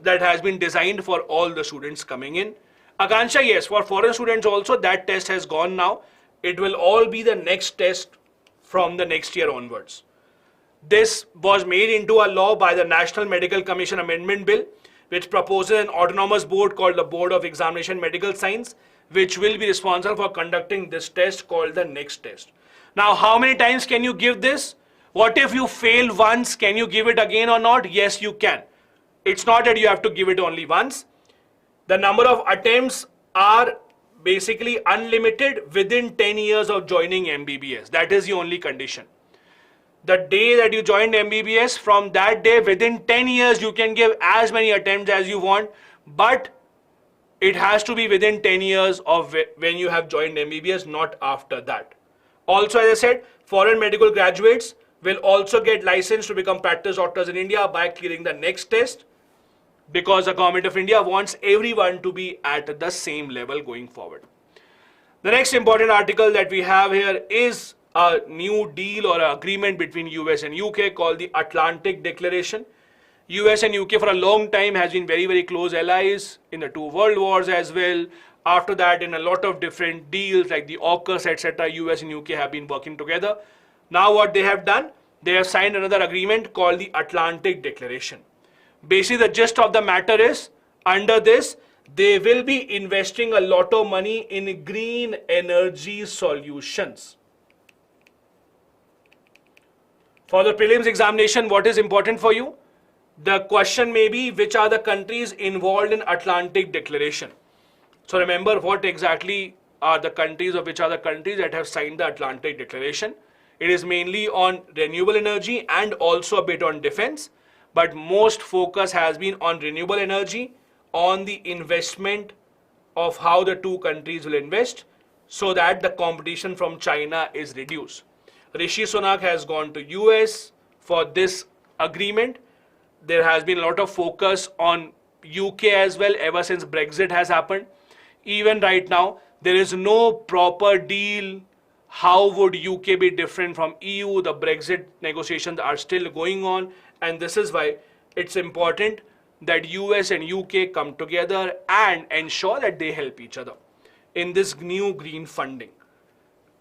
that has been designed for all the students coming in. Akansha, yes, for foreign students also, that test has gone now. It will all be the next test from the next year onwards. This was made into a law by the National Medical Commission Amendment Bill, which proposes an autonomous board called the Board of Examination Medical Science, which will be responsible for conducting this test called the next test. Now, how many times can you give this? What if you fail once? Can you give it again or not? Yes, you can. It's not that you have to give it only once. The number of attempts are basically unlimited within 10 years of joining MBBS. That is the only condition. The day that you joined MBBS, from that day, within 10 years, you can give as many attempts as you want, but it has to be within 10 years of when you have joined MBBS, not after that. Also, as I said, foreign medical graduates will also get licensed to become practice doctors in India by clearing the next test, because the government of India wants everyone to be at the same level going forward. The next important article that we have here is a new deal or an agreement between US and UK called the Atlantic Declaration. US and UK for a long time has been very, very close allies in the two world wars as well. After that, in a lot of different deals like the AUKUS, etc., US and UK have been working together. Now what they have done, they have signed another agreement called the Atlantic Declaration. Basically, the gist of the matter is, under this, they will be investing a lot of money in green energy solutions. For the prelims examination, what is important for you? The question may be, which are the countries involved in Atlantic Declaration? So remember, what exactly are the countries, or which are the countries that have signed the Atlantic Declaration? It is mainly on renewable energy and also a bit on defense, but most focus has been on renewable energy, on the investment of how the two countries will invest so that the competition from China is reduced. Rishi Sunak has gone to US for this agreement. There has been a lot of focus on UK as well ever since Brexit has happened. Even right now, there is no proper deal. How would UK be different from EU? The Brexit negotiations are still going on, and this is why it's important that US and UK come together and ensure that they help each other in this new green funding.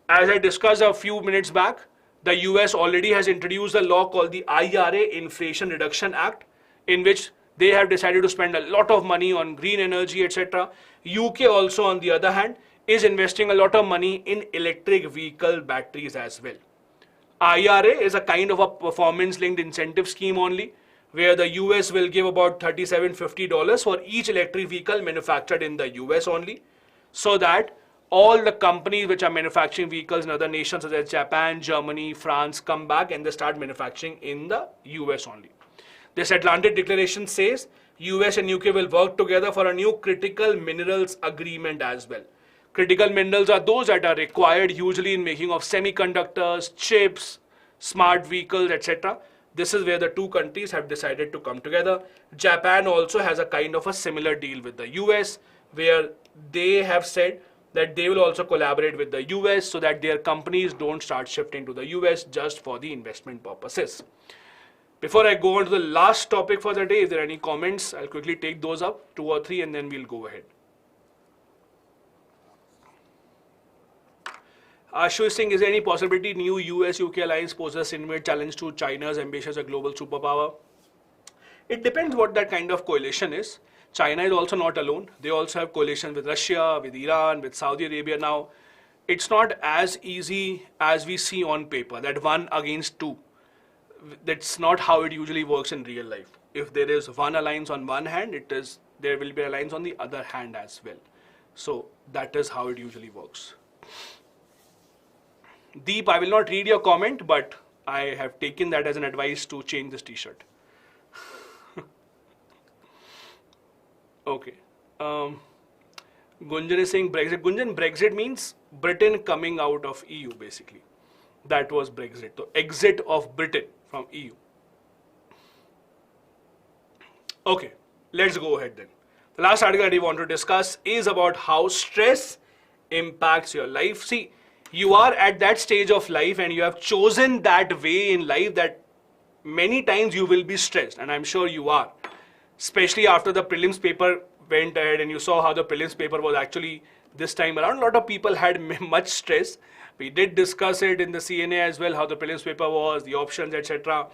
As I discussed a few minutes back, the US already has introduced a law called the IRA, Inflation Reduction Act, in which they have decided to spend a lot of money on green energy, etc. UK also, on the other hand, is investing a lot of money in electric vehicle batteries as well. IRA is a kind of a performance-linked incentive scheme only, where the US will give about $37.50 for each electric vehicle manufactured in the US only, so that all the companies which are manufacturing vehicles in other nations such as Japan, Germany, France come back and they start manufacturing in the US only. This Atlantic Declaration says US and UK will work together for a new critical minerals agreement as well. Critical minerals are those that are required usually in making of semiconductors, chips, smart vehicles, etc. This is where the two countries have decided to come together. Japan also has a kind of a similar deal with the US, where they have said that they will also collaborate with the US so that their companies don't start shifting to the US just for the investment purposes. Before I go on to the last topic for the day, if there are any comments, I'll quickly take those up, 2 or 3, and then we'll go ahead. Ashu is saying, is there any possibility new US-UK alliance poses a significant challenge to China's ambition as a global superpower? It depends what that kind of coalition is. China is also not alone. They also have coalitions with Russia, with Iran, with Saudi Arabia now. It's not as easy as we see on paper, that 1 against 2. That's not how it usually works in real life. If there is one alliance on one hand, there will be an alliance on the other hand as well. So that is how it usually works. Deep, I will not read your comment, but I have taken that as an advice to change this t-shirt. Okay. Gunjan is saying Brexit. Gunjan, Brexit means Britain coming out of EU basically. That was Brexit. So exit of Britain from EU. Okay, let's go ahead then. The last article that we want to discuss is about how stress impacts your life. See, you are at that stage of life and you have chosen that way in life that many times you will be stressed, and I'm sure you are. Especially after the prelims paper went ahead and you saw how the prelims paper was actually this time around. A lot of people had much stress. We did discuss it in the CNA as well, how the prelims paper was, the options, etc.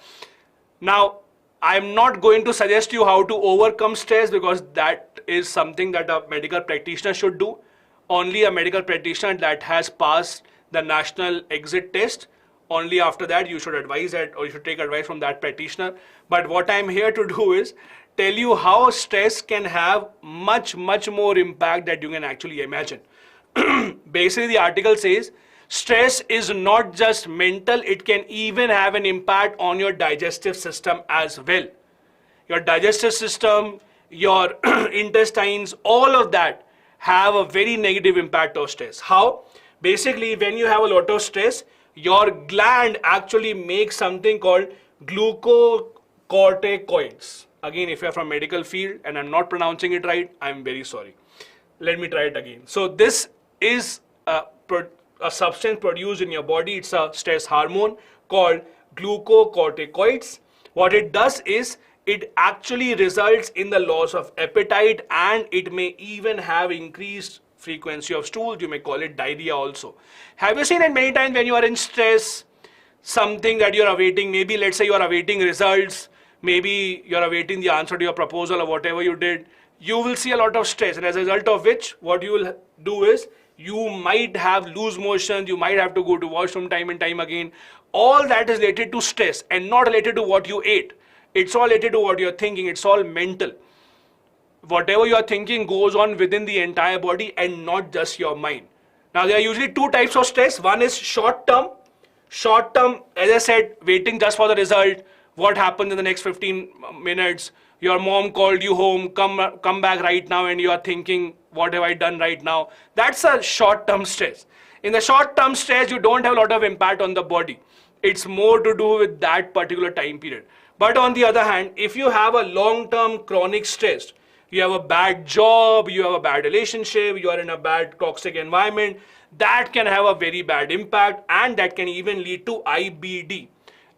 Now, I'm not going to suggest you how to overcome stress, because that is something that a medical practitioner should do. Only a medical practitioner that has passed the national exit test, only after that you should advise that, or you should take advice from that practitioner. But what I'm here to do is tell you how stress can have much more impact that you can actually imagine. Basically, the article says stress is not just mental, it can even have an impact on your digestive system as well. Your digestive system, your intestines, all of that have a very negative impact of stress. How? Basically, when you have a lot of stress, your gland actually makes something called glucocorticoids. Again, if you're from medical field and I'm not pronouncing it right, I'm very sorry. Let me try it again. So this is a substance produced in your body. It's a stress hormone called glucocorticoids. What it does is it actually results in the loss of appetite, and it may even have increased frequency of stools. You may call it diarrhea also. Have you seen it many times when you are in stress, something that you're awaiting, maybe let's say you are awaiting results, maybe you're awaiting the answer to your proposal or whatever you did, you will see a lot of stress, and as a result of which, what you will do is, you might have loose motions, you might have to go to washroom time and time again. All that is related to stress and not related to what you ate. It's all related to what you're thinking. It's all mental. Whatever you're thinking goes on within the entire body and not just your mind. Now, there are usually two types of stress. One is short term. Short term, as I said, waiting just for the result. What happens in the next 15 minutes? Your mom called you home, come back right now, and you are thinking, what have I done right now? That's a short-term stress. In the short-term stress, you don't have a lot of impact on the body. It's more to do with that particular time period. But on the other hand, if you have a long-term chronic stress, you have a bad job, you have a bad relationship, you are in a bad toxic environment, that can have a very bad impact, and that can even lead to IBD.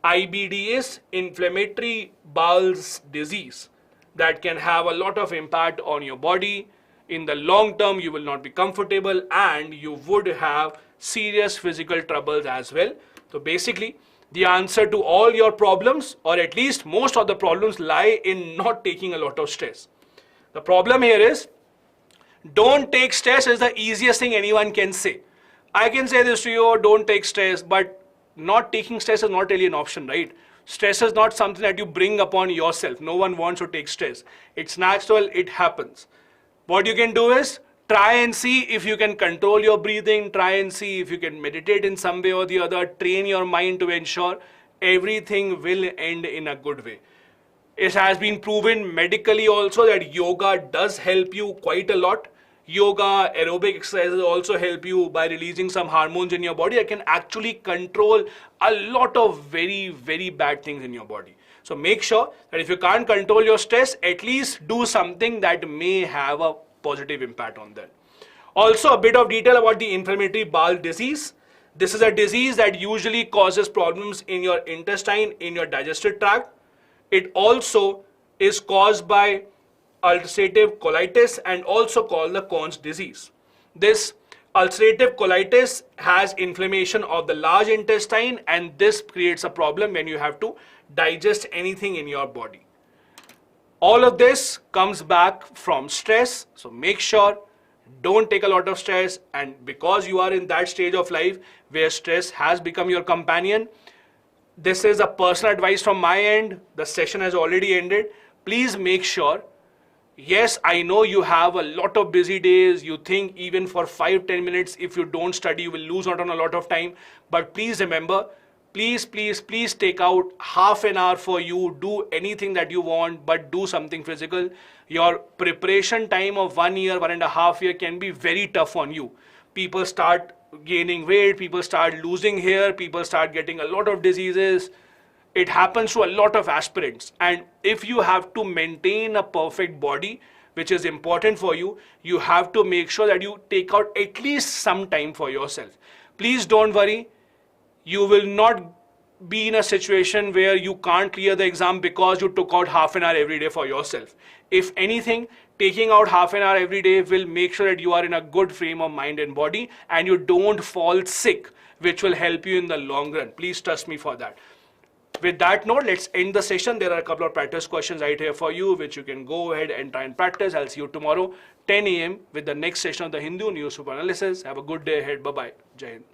IBD is inflammatory bowel disease. That can have a lot of impact on your body. In the long term, you will not be comfortable and you would have serious physical troubles as well. So basically, the answer to all your problems, or at least most of the problems, lie in not taking a lot of stress. The problem here is, don't take stress is the easiest thing anyone can say. I can say this to you, don't take stress, but not taking stress is not really an option, right? Stress is not something that you bring upon yourself. No one wants to take stress. It's natural, it happens. What you can do is try and see if you can control your breathing, try and see if you can meditate in some way or the other, train your mind to ensure everything will end in a good way. It has been proven medically also that yoga does help you quite a lot. Yoga, aerobic exercises also help you by releasing some hormones in your body that can actually control a lot of very, very bad things in your body. So make sure that if you can't control your stress, at least do something that may have a positive impact on that. Also, a bit of detail about the inflammatory bowel disease. This is a disease that usually causes problems in your intestine, in your digestive tract. It also is caused by ulcerative colitis and also called the Crohn's disease. This ulcerative colitis has inflammation of the large intestine, and this creates a problem when you have to digest anything in your body. All of this comes back from stress, so make sure don't take a lot of stress, and because you are in that stage of life where stress has become your companion, this is a personal advice from my end. The session has already ended. Please make sure, yes, I know you have a lot of busy days. You think even for 5-10 minutes, if you don't study, you will lose out on a lot of time. But please remember, please take out half an hour for you. Do anything that you want, but do something physical. Your preparation time of 1 year, 1.5 years can be very tough on you. People start gaining weight, people start losing hair, people start getting a lot of diseases. It happens to a lot of aspirants, and if you have to maintain a perfect body, which is important for you, you have to make sure that you take out at least some time for yourself. Please don't worry, you will not be in a situation where you can't clear the exam because you took out half an hour every day for yourself. If anything, taking out half an hour every day will make sure that you are in a good frame of mind and body and you don't fall sick, which will help you in the long run. Please trust me for that. With that note, let's end the session. There are a couple of practice questions right here for you, which you can go ahead and try and practice. I'll see you tomorrow, 10 a.m. with the next session of the Hindu Newspaper Analysis. Have a good day ahead. Bye-bye. Jai Hind.